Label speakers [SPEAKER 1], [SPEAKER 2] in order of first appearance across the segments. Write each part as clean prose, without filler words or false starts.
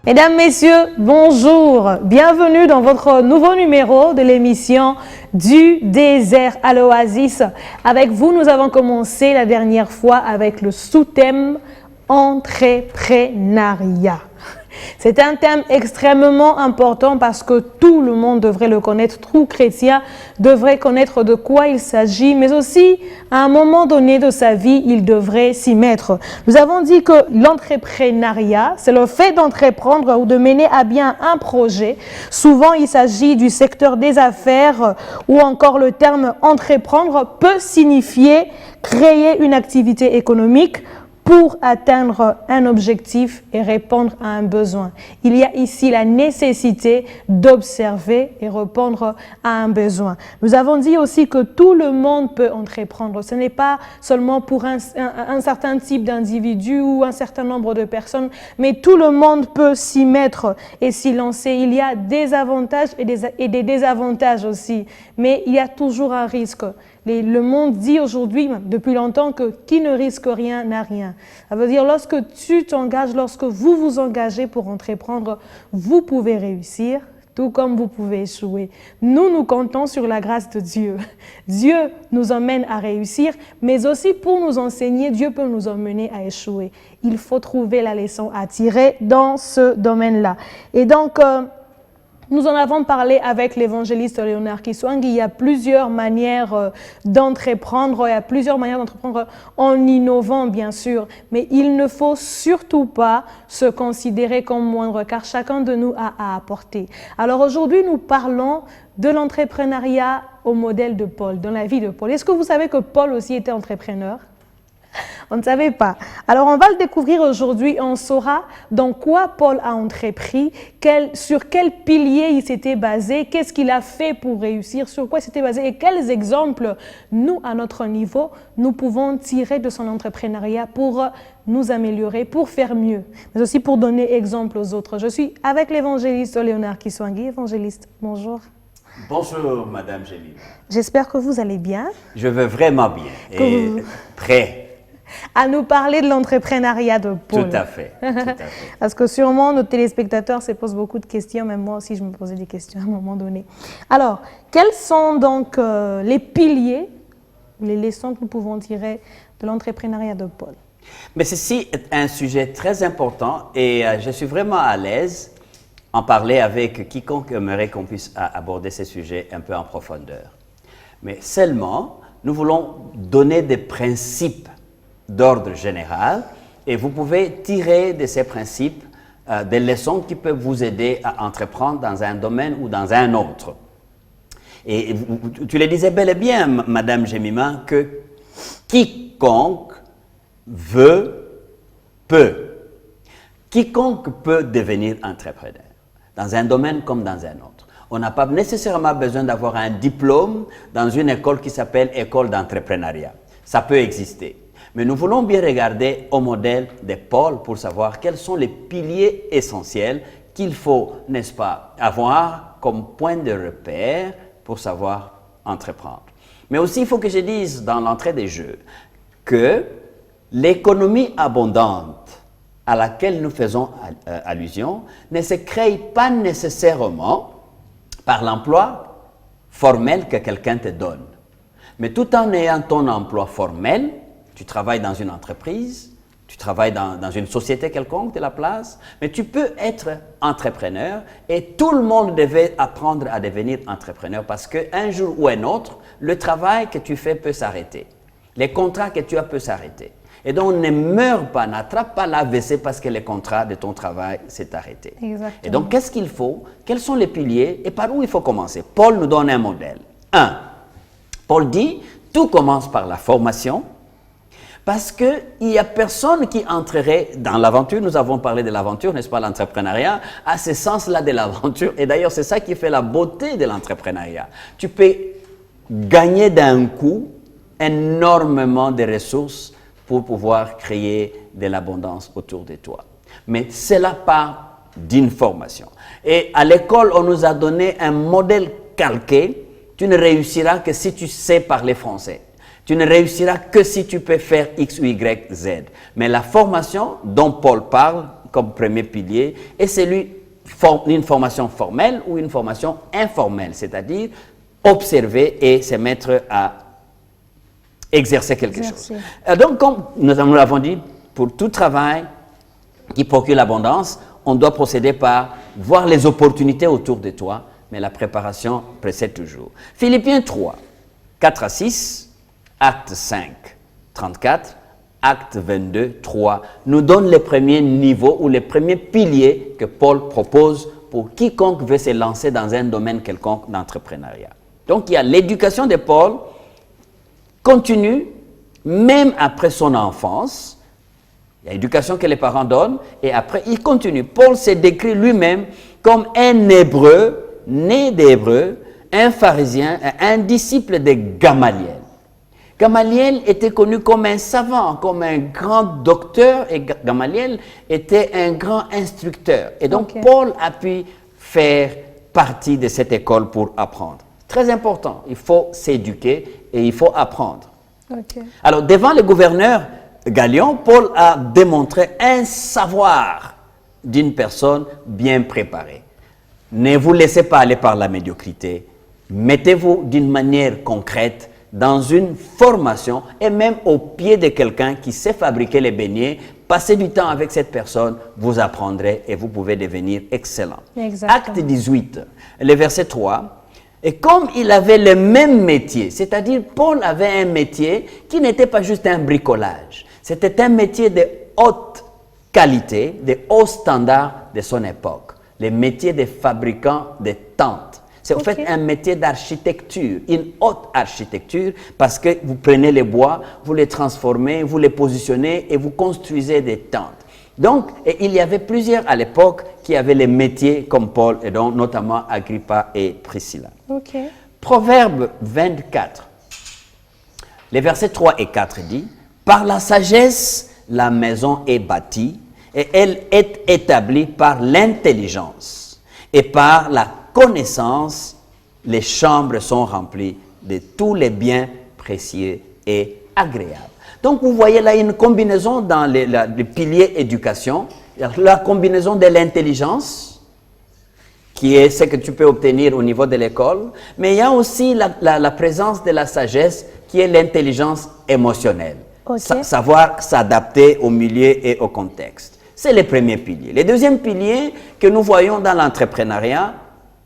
[SPEAKER 1] Mesdames, Messieurs, bonjour. Bienvenue dans votre nouveau numéro de l'émission Du désert à l'oasis. Avec vous, nous avons commencé la dernière fois avec le sous-thème entrepreneuriat. C'est un thème extrêmement important parce que tout le monde devrait le connaître, tout chrétien devrait connaître de quoi il s'agit, mais aussi à un moment donné de sa vie, il devrait s'y mettre. Nous avons dit que l'entrepreneuriat, c'est le fait d'entreprendre ou de mener à bien un projet. Souvent, il s'agit du secteur des affaires ou encore le terme entreprendre peut signifier créer une activité économique pour atteindre un objectif et répondre à un besoin. Il y a ici la nécessité d'observer et répondre à un besoin. Nous avons dit aussi que tout le monde peut entreprendre. Ce n'est pas seulement pour un certain type d'individu ou un certain nombre de personnes, mais tout le monde peut s'y mettre et s'y lancer. Il y a des avantages et des désavantages aussi, mais il y a toujours un risque. Le monde dit aujourd'hui, depuis longtemps, que qui ne risque rien n'a rien. Ça veut dire lorsque tu t'engages, lorsque vous vous engagez pour entreprendre, vous pouvez réussir, tout comme vous pouvez échouer. Nous comptons sur la grâce de Dieu. Dieu nous emmène à réussir, mais aussi pour nous enseigner, Dieu peut nous emmener à échouer. Il faut trouver la leçon à tirer dans ce domaine-là. Et donc, nous en avons parlé avec l'évangéliste Léonard Kiswangi. Il y a plusieurs manières d'entreprendre, il y a plusieurs manières d'entreprendre en innovant, bien sûr. Mais il ne faut surtout pas se considérer comme moindre, car chacun de nous a à apporter. Alors aujourd'hui, nous parlons de l'entrepreneuriat au modèle de Paul, dans la vie de Paul. Est-ce que vous savez que Paul aussi était entrepreneur ? On ne savait pas. Alors, on va le découvrir aujourd'hui. On saura dans quoi Paul a entrepris, sur quel pilier il s'était basé, qu'est-ce qu'il a fait pour réussir, sur quoi il s'était basé et quels exemples, nous, à notre niveau, nous pouvons tirer de son entrepreneuriat pour nous améliorer, pour faire mieux, mais aussi pour donner exemple aux autres. Je suis avec l'évangéliste Léonard Kiswangi. Évangéliste, bonjour.
[SPEAKER 2] Bonjour, Madame Géline.
[SPEAKER 1] J'espère que vous allez bien.
[SPEAKER 2] Je vais vraiment bien et prêt
[SPEAKER 1] à nous parler de l'entrepreneuriat de Paul.
[SPEAKER 2] Tout à fait, tout à fait.
[SPEAKER 1] Parce que sûrement, nos téléspectateurs se posent beaucoup de questions, même moi aussi, je me posais des questions à un moment donné. Alors, quels sont donc les piliers, les leçons que nous pouvons tirer de l'entrepreneuriat de Paul?
[SPEAKER 2] Mais ceci est un sujet très important et je suis vraiment à l'aise en parler avec quiconque aimerait qu'on puisse aborder ces sujets un peu en profondeur. Mais seulement, nous voulons donner des principes d'ordre général et vous pouvez tirer de ces principes des leçons qui peuvent vous aider à entreprendre dans un domaine ou dans un autre. Et tu le disais bel et bien, Madame Jemima, que quiconque veut, peut. Quiconque peut devenir entrepreneur, dans un domaine comme dans un autre. On n'a pas nécessairement besoin d'avoir un diplôme dans une école qui s'appelle école d'entrepreneuriat. Ça peut exister. Mais nous voulons bien regarder au modèle de Paul pour savoir quels sont les piliers essentiels qu'il faut, n'est-ce pas, avoir comme point de repère pour savoir entreprendre. Mais aussi, il faut que je dise dans l'entrée des jeux que l'économie abondante à laquelle nous faisons allusion ne se crée pas nécessairement par l'emploi formel que quelqu'un te donne. Mais tout en ayant ton emploi formel, tu travailles dans une entreprise, tu travailles dans une société quelconque de la place, mais tu peux être entrepreneur et tout le monde devait apprendre à devenir entrepreneur parce qu'un jour ou un autre, le travail que tu fais peut s'arrêter. Les contrats que tu as peuvent s'arrêter. Et donc, ne meurs pas, n'attrape pas l'AVC parce que le contrat de ton travail s'est arrêté.
[SPEAKER 1] Exactement.
[SPEAKER 2] Et donc, qu'est-ce qu'il faut? Quels sont les piliers et par où il faut commencer? Paul nous donne un modèle. 1. Paul dit, tout commence par la formation. Parce qu'il n'y a personne qui entrerait dans l'aventure. Nous avons parlé de l'aventure, n'est-ce pas, l'entrepreneuriat, à ce sens-là de l'aventure. Et d'ailleurs, c'est ça qui fait la beauté de l'entrepreneuriat. Tu peux gagner d'un coup énormément de ressources pour pouvoir créer de l'abondance autour de toi. Mais cela part d'une formation. Et à l'école, on nous a donné un modèle calqué. Tu ne réussiras que si tu sais parler français. Tu ne réussiras que si tu peux faire X ou Y, Z. Mais la formation dont Paul parle, comme premier pilier, et c'est une formation formelle ou une formation informelle, c'est-à-dire observer et se mettre à exercer quelque chose. Donc, comme nous l'avons dit, pour tout travail qui procure l'abondance, on doit procéder par voir les opportunités autour de toi, mais la préparation précède toujours. Philippiens 3, 4 à 6, Acte 5, 34, Acte 22, 3, nous donne les premiers niveaux ou les premiers piliers que Paul propose pour quiconque veut se lancer dans un domaine quelconque d'entrepreneuriat. Donc, il y a l'éducation de Paul continue, même après son enfance. Il y a l'éducation que les parents donnent, et après, il continue. Paul se décrit lui-même comme un Hébreu, né d'Hébreu, un pharisien, un disciple de Gamaliel. Gamaliel était connu comme un savant, comme un grand docteur, et Gamaliel était un grand instructeur. Et donc, Paul a pu faire partie de cette école pour apprendre. Très important, il faut s'éduquer et il faut apprendre. Alors, devant le gouverneur Galion, Paul a démontré un savoir d'une personne bien préparée. Ne vous laissez pas aller par la médiocrité. Mettez-vous d'une manière concrète dans une formation et même au pied de quelqu'un qui sait fabriquer les beignets. Passez du temps avec cette personne, vous apprendrez et vous pouvez devenir excellent. Acte 18, le verset 3. Et comme il avait le même métier, c'est-à-dire Paul avait un métier qui n'était pas juste un bricolage, c'était un métier de haute qualité, de haut standard de son époque, le métier de fabricant de tentes. C'est en fait un métier d'architecture, une haute architecture, parce que vous prenez les bois, vous les transformez, vous les positionnez et vous construisez des tentes. Donc, il y avait plusieurs à l'époque qui avaient les métiers comme Paul, et donc notamment Agrippa et Priscilla. Proverbe 24, les versets 3 et 4 dit, « Par la sagesse, la maison est bâtie, et elle est établie par l'intelligence, et par la connaissance, les chambres sont remplies de tous les biens précieux et agréables. » Donc, vous voyez là une combinaison dans le pilier éducation, la combinaison de l'intelligence, qui est ce que tu peux obtenir au niveau de l'école, mais il y a aussi la présence de la sagesse, qui est l'intelligence émotionnelle. Savoir s'adapter au milieu et au contexte. C'est le premier pilier. Le deuxième pilier que nous voyons dans l'entrepreneuriat,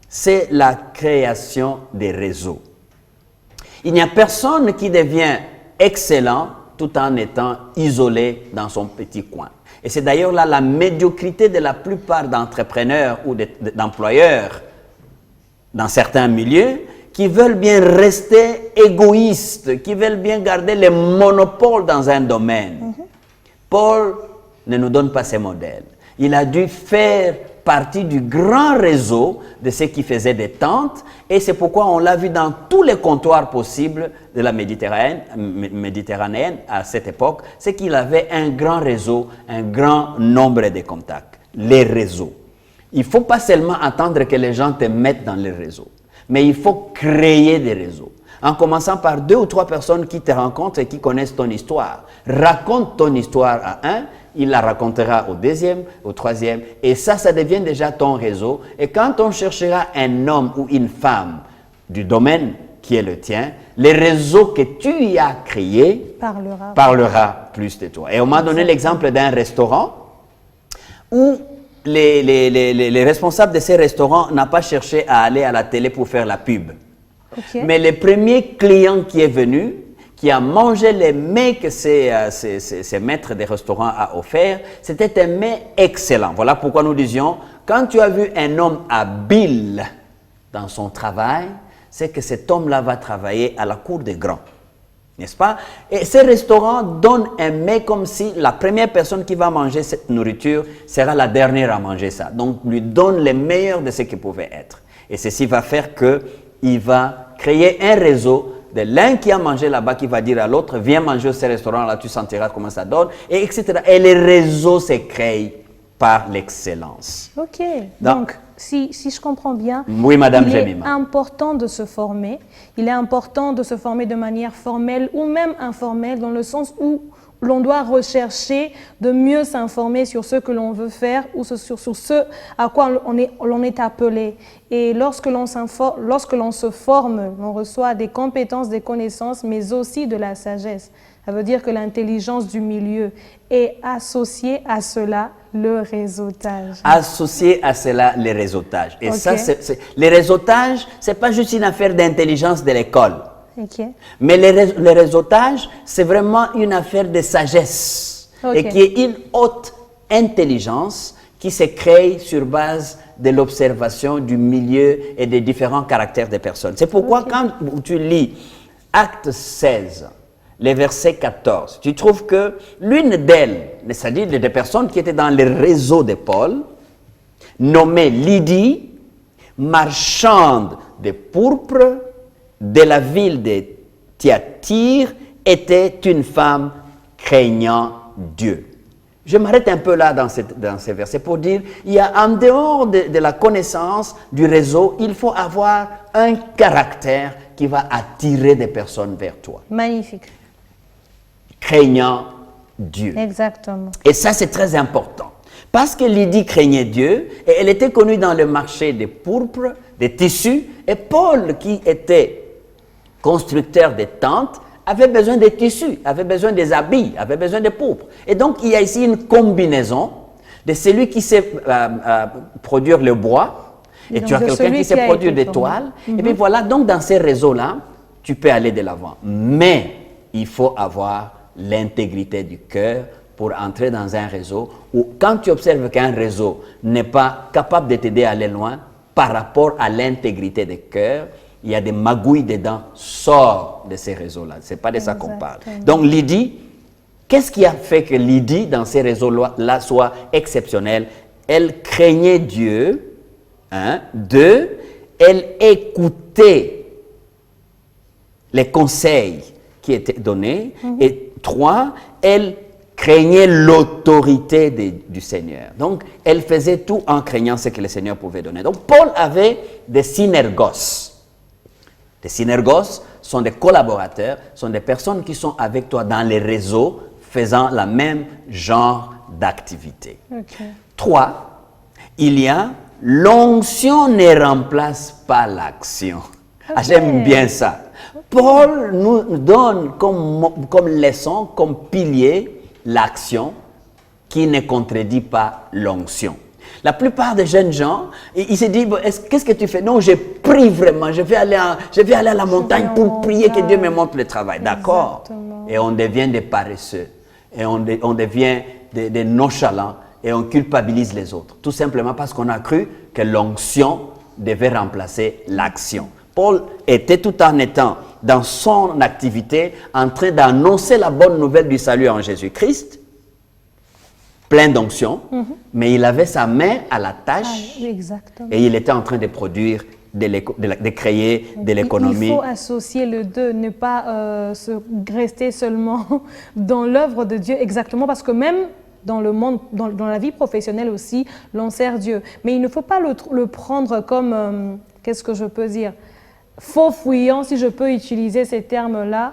[SPEAKER 2] c'est la création des réseaux. Il n'y a personne qui devient excellent tout en étant isolé dans son petit coin. Et c'est d'ailleurs là la médiocrité de la plupart d'entrepreneurs ou d'employeurs dans certains milieux qui veulent bien rester égoïstes, qui veulent bien garder le monopole dans un domaine. Paul ne nous donne pas ces modèles. Il a dû faire partie du grand réseau de ceux qui faisaient des tentes, et c'est pourquoi on l'a vu dans tous les comptoirs possibles de la Méditerranéenne à cette époque, c'est qu'il avait un grand réseau, un grand nombre de contacts, les réseaux. Il ne faut pas seulement attendre que les gens te mettent dans les réseaux, mais il faut créer des réseaux, en commençant par 2 ou 3 personnes qui te rencontrent et qui connaissent ton histoire. Raconte ton histoire à un, il la racontera au deuxième, au troisième, et ça devient déjà ton réseau. Et quand on cherchera un homme ou une femme du domaine qui est le tien, le réseau que tu y as créé parlera plus de toi. Et on m'a donné l'exemple d'un restaurant où les responsables de ces restaurants n'ont pas cherché à aller à la télé pour faire la pub. Mais le premier client qui est venu, qui a mangé les mets que ces maîtres des restaurants a offert, c'était un mets excellent. Voilà pourquoi nous disions, quand tu as vu un homme habile dans son travail, c'est que cet homme-là va travailler à la cour des grands. N'est-ce pas? Et ces restaurants donnent un mets comme si la première personne qui va manger cette nourriture sera la dernière à manger ça. Donc, lui donne le meilleur de ce qu'il pouvait être. Et ceci va faire qu'il va créer un réseau de l'un qui a mangé là-bas qui va dire à l'autre, viens manger au ce restaurant-là, tu sentiras comment ça donne, et etc. Et les réseaux se créent par l'excellence.
[SPEAKER 1] Donc si je comprends bien,
[SPEAKER 2] oui, Madame
[SPEAKER 1] il
[SPEAKER 2] Jemima.
[SPEAKER 1] est important de se former. Il est important de se former de manière formelle ou même informelle, dans le sens où l'on doit rechercher de mieux s'informer sur ce que l'on veut faire ou sur ce à quoi l'on est appelé. Et lorsque l'on se forme, on reçoit des compétences, des connaissances, mais aussi de la sagesse. Ça veut dire que l'intelligence du milieu est associée à cela le réseautage.
[SPEAKER 2] Associé à cela les réseautages. Et
[SPEAKER 1] Ok.
[SPEAKER 2] ça, les réseautages, c'est pas juste une affaire d'intelligence de l'école.
[SPEAKER 1] Ok.
[SPEAKER 2] Mais le réseautage, c'est vraiment une affaire de sagesse.
[SPEAKER 1] Ok.
[SPEAKER 2] Et qui est une haute intelligence qui se crée sur base de l'observation du milieu et des différents caractères des personnes. C'est pourquoi
[SPEAKER 1] Ok.
[SPEAKER 2] quand tu lis Acte 16, les versets 14, tu trouves que l'une d'elles, c'est-à-dire des personnes qui étaient dans le réseau de Paul, nommée Lydie, marchande de pourpre de la ville de Thyatire, était une femme craignant Dieu. Je m'arrête un peu là dans ces versets pour dire, il y a en dehors de la connaissance du réseau, il faut avoir un caractère qui va attirer des personnes vers toi.
[SPEAKER 1] Magnifique.
[SPEAKER 2] Craignant Dieu.
[SPEAKER 1] Exactement.
[SPEAKER 2] Et ça, c'est très important. Parce que Lydie craignait Dieu, et elle était connue dans le marché des pourpres, des tissus, et Paul, qui était constructeur de tentes, avait besoin des tissus, avait besoin des habits, avait besoin des pourpres. Et donc, il y a ici une combinaison de celui qui sait produire le bois, et
[SPEAKER 1] Donc,
[SPEAKER 2] tu as
[SPEAKER 1] de
[SPEAKER 2] quelqu'un
[SPEAKER 1] celui
[SPEAKER 2] qui sait
[SPEAKER 1] qui a
[SPEAKER 2] produire
[SPEAKER 1] été
[SPEAKER 2] des
[SPEAKER 1] formé.
[SPEAKER 2] toiles. Et puis voilà, donc dans ces réseaux-là, tu peux aller de l'avant. Mais il faut avoir l'intégrité du cœur pour entrer dans un réseau où, quand tu observes qu'un réseau n'est pas capable de t'aider à aller loin par rapport à l'intégrité du cœur, il y a des magouilles dedans, sors de ces réseaux-là. Ce n'est pas de ça qu'on parle. Donc Lydie, qu'est-ce qui a fait que Lydie, dans ces réseaux-là, soit exceptionnelle? Elle craignait Dieu. 2, elle écoutait les conseils qui étaient donnés. Et 3, elle craignait l'autorité du Seigneur. Donc, elle faisait tout en craignant ce que le Seigneur pouvait donner. Donc, Paul avait des synergos. Les synergos sont des collaborateurs, sont des personnes qui sont avec toi dans les réseaux faisant la même genre d'activité.
[SPEAKER 1] Ok.
[SPEAKER 2] 3, il y a l'onction ne remplace pas l'action. Ah, j'aime bien ça. Paul nous donne comme leçon, comme pilier, l'action qui ne contredit pas l'onction. La plupart des jeunes gens, ils se disent, qu'est-ce que tu fais? Non, j'ai pris vraiment, je vais aller à la montagne pour prier que Dieu me montre le travail. D'accord. Et on devient des paresseux. Et on devient des nonchalants. Et on culpabilise les autres. Tout simplement parce qu'on a cru que l'onction devait remplacer l'action. Paul était, tout en étant dans son activité, en train d'annoncer la bonne nouvelle du salut en Jésus-Christ, plein d'onction, mais il avait sa main à la tâche.
[SPEAKER 1] Exactement.
[SPEAKER 2] Et il était en train de produire, de créer de l'économie.
[SPEAKER 1] Il faut associer les deux, ne pas rester seulement dans l'œuvre de Dieu, exactement, parce que même dans le monde, dans la vie professionnelle aussi, l'on sert Dieu. Mais il ne faut pas le prendre comme, qu'est-ce que je peux dire, faux fuyant, si je peux utiliser ces termes-là,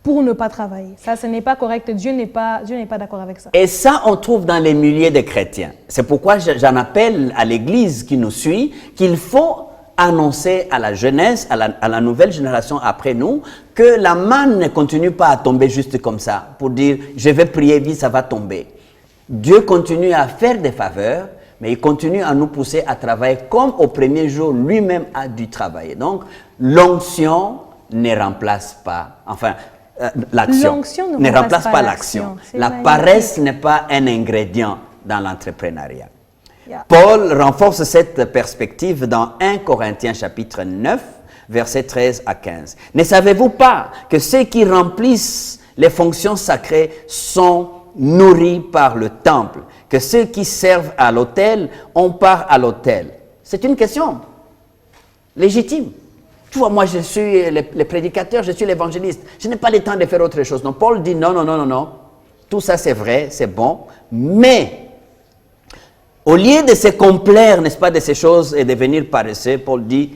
[SPEAKER 1] pour ne pas travailler. Ça, ce n'est pas correct. Dieu n'est pas d'accord avec ça.
[SPEAKER 2] Et ça, on trouve dans les milliers de chrétiens. C'est pourquoi j'en appelle à l'Église qui nous suit qu'il faut annoncer à la jeunesse, à la nouvelle génération après nous, que la manne ne continue pas à tomber juste comme ça, pour dire « je vais prier vite, ça va tomber ». Dieu continue à faire des faveurs, mais il continue à nous pousser à travailler comme au premier jour lui-même a dû travailler. Donc, l'onction ne remplace pas, l'action ne remplace pas l'action. La paresse n'est pas un ingrédient dans l'entrepreneuriat.
[SPEAKER 1] Yeah.
[SPEAKER 2] Paul renforce cette perspective dans 1 Corinthiens chapitre 9, versets 13 à 15. Ne savez-vous pas que ceux qui remplissent les fonctions sacrées sont nourris par le temple, que ceux qui servent à l'autel ont part à l'autel? C'est une question légitime. Tu vois, moi je suis le prédicateur, je suis l'évangéliste, je n'ai pas le temps de faire autre chose. Non, Paul dit non, tout ça c'est vrai, c'est bon, mais au lieu de se complaire, n'est-ce pas, de ces choses et de devenir paresseux, Paul dit,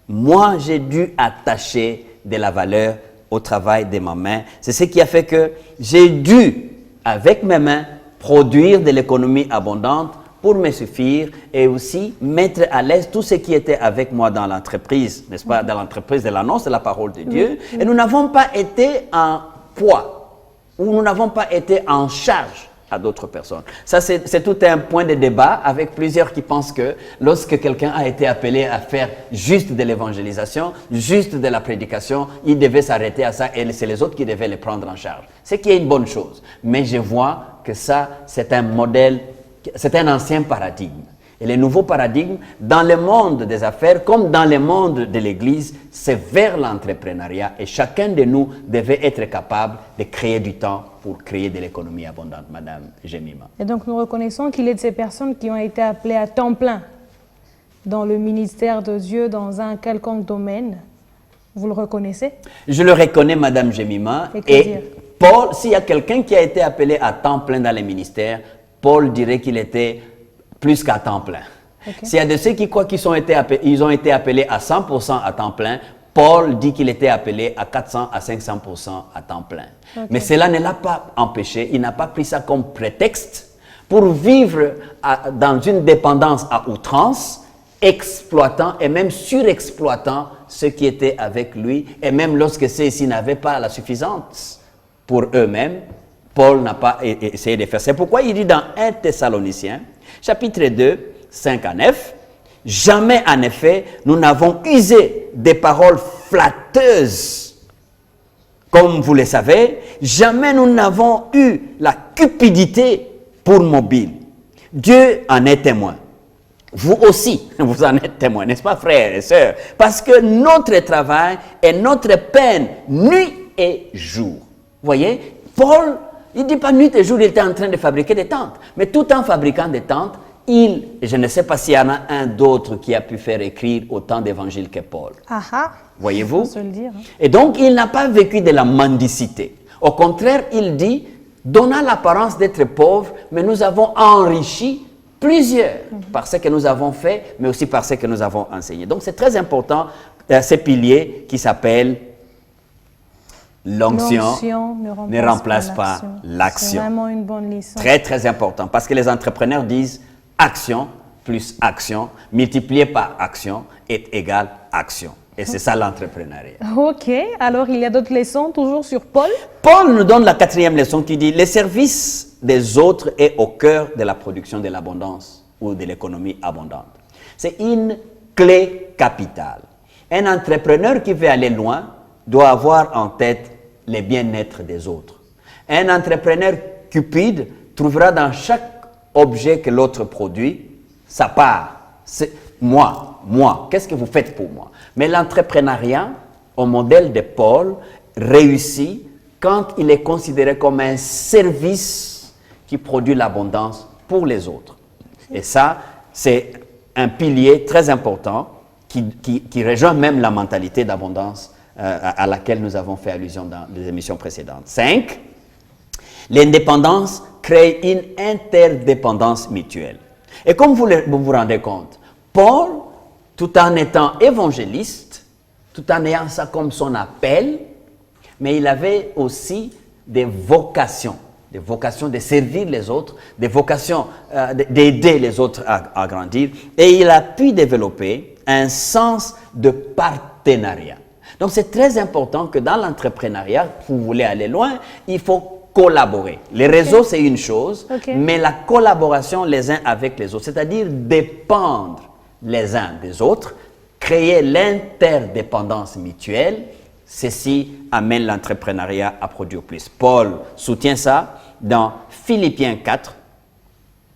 [SPEAKER 2] moi j'ai dû attacher de la valeur au travail de ma main. C'est ce qui a fait que j'ai dû, avec mes mains, produire de l'économie abondante pour me suffire et aussi mettre à l'aise tout ce qui était avec moi dans l'entreprise, n'est-ce pas, dans l'entreprise de l'annonce de la parole de Dieu. Et nous n'avons pas été en poids, ou nous n'avons pas été en charge à d'autres personnes. Ça, c'est tout un point de débat avec plusieurs qui pensent que lorsque quelqu'un a été appelé à faire juste de l'évangélisation, juste de la prédication, il devait s'arrêter à ça et c'est les autres qui devaient le prendre en charge. Ce qui est une bonne chose. Mais je vois que ça, c'est un modèle, c'est un ancien paradigme. Et le nouveau paradigme, dans le monde des affaires comme dans le monde de l'Église, c'est vers l'entrepreneuriat. Et chacun de nous devait être capable de créer du temps pour créer de l'économie abondante, Madame Jemima.
[SPEAKER 1] Et donc nous reconnaissons qu'il est de ces personnes qui ont été appelées à temps plein dans le ministère de Dieu, dans un quelconque domaine. Vous le reconnaissez?
[SPEAKER 2] Je le reconnais, Madame Jemima.
[SPEAKER 1] Et
[SPEAKER 2] Paul, s'il y a quelqu'un qui a été appelé à temps plein dans les ministères, Paul dirait qu'il était plus qu'à temps plein. Okay. S'il y a de ceux qui croient qu'ils ont été appelés à 100% à temps plein, Paul dit qu'il était appelé à 400 à 500% à temps plein. Okay. Mais cela ne l'a pas empêché, il n'a pas pris ça comme prétexte pour vivre dans une dépendance à outrance, exploitant et même surexploitant ceux qui étaient avec lui, et même lorsque ceux-ci n'avaient pas la suffisance pour eux-mêmes, Paul n'a pas essayé de faire. C'est pourquoi il dit dans 1 Thessaloniciens, chapitre 2, 5 à 9, « Jamais en effet nous n'avons usé des paroles flatteuses, comme vous le savez, jamais nous n'avons eu la cupidité pour mobile. Dieu en est témoin. Vous aussi, vous en êtes témoin, n'est-ce pas, frères et sœurs? Parce que notre travail et notre peine, nuit et jour. Vous voyez, Paul, il ne dit pas nuit et jour, il était en train de fabriquer des tentes. Mais tout en fabriquant des tentes, je ne sais pas s'il y en a un d'autre qui a pu faire écrire autant d'évangiles que Paul. Voyez-vous? Et donc, il n'a pas vécu de la mendicité. Au contraire, il dit, donnant l'apparence d'être pauvre, mais nous avons enrichi plusieurs par ce que nous avons fait, mais aussi par ce que nous avons enseigné. Donc, c'est très important, ces piliers qui s'appellent l'onction ne remplace pas l'action.
[SPEAKER 1] C'est vraiment une bonne leçon.
[SPEAKER 2] Très, très important. Parce que les entrepreneurs disent action plus action, multiplié par action est égal action. Et c'est ça l'entrepreneuriat.
[SPEAKER 1] Ok. Alors, il y a d'autres leçons, toujours sur Paul?
[SPEAKER 2] Paul nous donne la 4e leçon qui dit « Le service des autres est au cœur de la production de l'abondance ou de l'économie abondante. » C'est une clé capitale. Un entrepreneur qui veut aller loin doit avoir en tête le bien-être des autres. Un entrepreneur cupide trouvera dans chaque objet que l'autre produit sa part. C'est moi, qu'est-ce que vous faites pour moi? Mais l'entrepreneuriat, au modèle de Paul, réussit quand il est considéré comme un service qui produit l'abondance pour les autres. Et ça, c'est un pilier très important qui rejoint même la mentalité d'abondance à laquelle nous avons fait allusion dans les émissions précédentes. 5. L'indépendance crée une interdépendance mutuelle. Et comme vous vous rendez compte, Paul, tout en étant évangéliste, tout en ayant ça comme son appel, mais il avait aussi des vocations de servir les autres, des vocations d'aider les autres à grandir, et il a pu développer un sens de partenariat. Donc, c'est très important que dans l'entrepreneuriat, vous voulez aller loin, il faut collaborer. Les réseaux, c'est une chose, mais la collaboration les uns avec les autres, c'est-à-dire dépendre les uns des autres, créer l'interdépendance mutuelle, ceci amène l'entrepreneuriat à produire plus. Paul soutient ça dans Philippiens 4,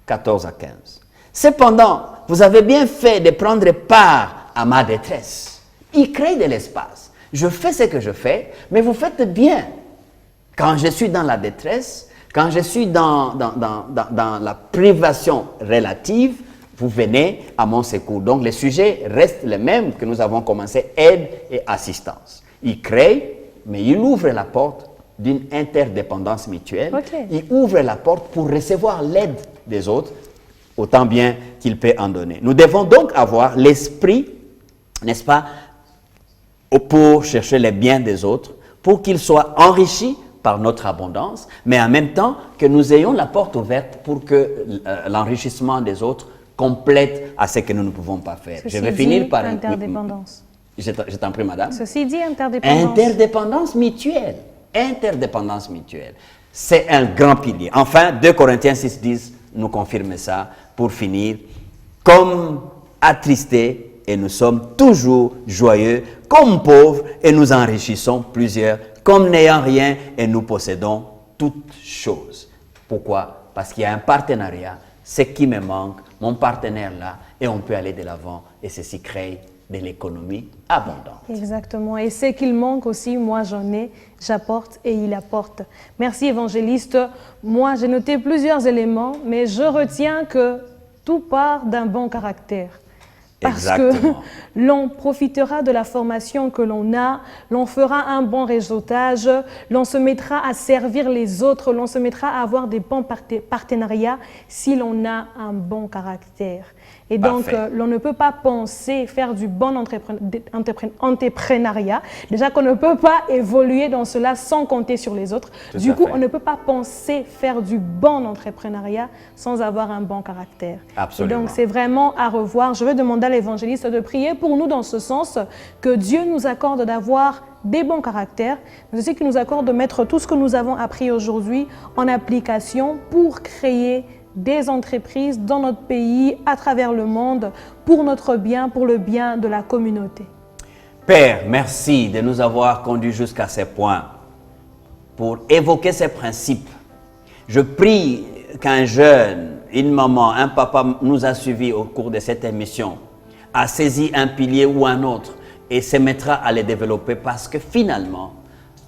[SPEAKER 2] 14 à 15. Cependant, vous avez bien fait de prendre part à ma détresse. Il crée de l'espace. Je fais ce que je fais, mais vous faites bien. Quand je suis dans la détresse, quand je suis dans la privation relative, vous venez à mon secours. Donc, les sujets restent les mêmes que nous avons commencé, aide et assistance. Il crée, mais il ouvre la porte d'une interdépendance mutuelle. Il ouvre la porte pour recevoir l'aide des autres, autant bien qu'il peut en donner. Nous devons donc avoir l'esprit, n'est-ce pas, pour chercher les biens des autres, pour qu'ils soient enrichis par notre abondance, mais en même temps que nous ayons la porte ouverte pour que l'enrichissement des autres complète à ce que nous ne pouvons pas faire.
[SPEAKER 1] Ceci
[SPEAKER 2] Je vais finir par
[SPEAKER 1] interdépendance.
[SPEAKER 2] Je t'en prie, madame.
[SPEAKER 1] Ceci dit interdépendance.
[SPEAKER 2] Interdépendance mutuelle. Interdépendance mutuelle. C'est un grand pilier. Enfin, 2 Corinthiens 6:10 nous confirme ça. Pour finir, comme attristés, et nous sommes toujours joyeux, comme pauvres, et nous enrichissons plusieurs, comme n'ayant rien, et nous possédons toutes choses. Pourquoi? Parce qu'il y a un partenariat. Ce qui me manque, mon partenaire là, et on peut aller de l'avant, et ceci crée de l'économie abondante.
[SPEAKER 1] Exactement. Et ce qu'il manque aussi, moi j'en ai, j'apporte et il apporte. Merci évangéliste. Moi j'ai noté plusieurs éléments, mais je retiens que tout part d'un bon caractère. Parce
[SPEAKER 2] Exactement.
[SPEAKER 1] que l'on profitera de la formation que l'on a, l'on fera un bon réseautage, l'on se mettra à servir les autres, l'on se mettra à avoir des bons partenariats si l'on a un bon caractère. Et donc, l'on ne peut pas penser faire du bon entrepreneuriat. Déjà qu'on ne peut pas évoluer dans cela sans compter sur les autres. Du coup, on ne peut pas penser faire du bon entrepreneuriat sans avoir un bon caractère.
[SPEAKER 2] Absolument.
[SPEAKER 1] Et donc, c'est vraiment à revoir. Je vais demander à l'évangéliste de prier pour nous dans ce sens, que Dieu nous accorde d'avoir des bons caractères, mais aussi qu'il nous accorde de mettre tout ce que nous avons appris aujourd'hui en application pour créer des entreprises dans notre pays, à travers le monde, pour notre bien, pour le bien de la communauté.
[SPEAKER 2] Père, merci de nous avoir conduits jusqu'à ces points pour évoquer ces principes. Je prie qu'un jeune, une maman, un papa nous a suivis au cours de cette émission, a saisi un pilier ou un autre et se mettra à les développer parce que finalement,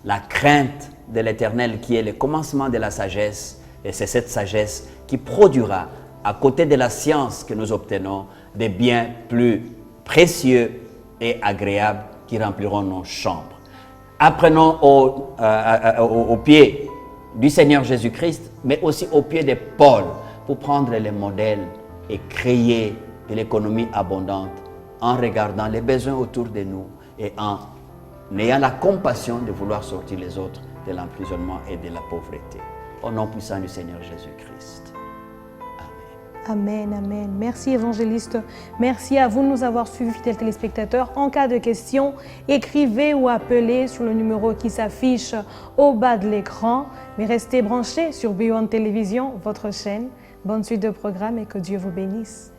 [SPEAKER 2] la crainte de l'Éternel qui est le commencement de la sagesse, et c'est cette sagesse qui produira, à côté de la science que nous obtenons, des biens plus précieux et agréables qui rempliront nos chambres. Apprenons au pied du Seigneur Jésus-Christ, mais aussi au pied de Paul, pour prendre les modèles et créer de l'économie abondante en regardant les besoins autour de nous et en ayant la compassion de vouloir sortir les autres de l'emprisonnement et de la pauvreté. Au nom puissant du Seigneur Jésus-Christ.
[SPEAKER 1] Amen, amen. Merci évangéliste. Merci à vous de nous avoir suivis, fidèles téléspectateurs. En cas de questions, écrivez ou appelez sur le numéro qui s'affiche au bas de l'écran. Mais restez branchés sur Beyond Télévision, votre chaîne. Bonne suite de programme et que Dieu vous bénisse.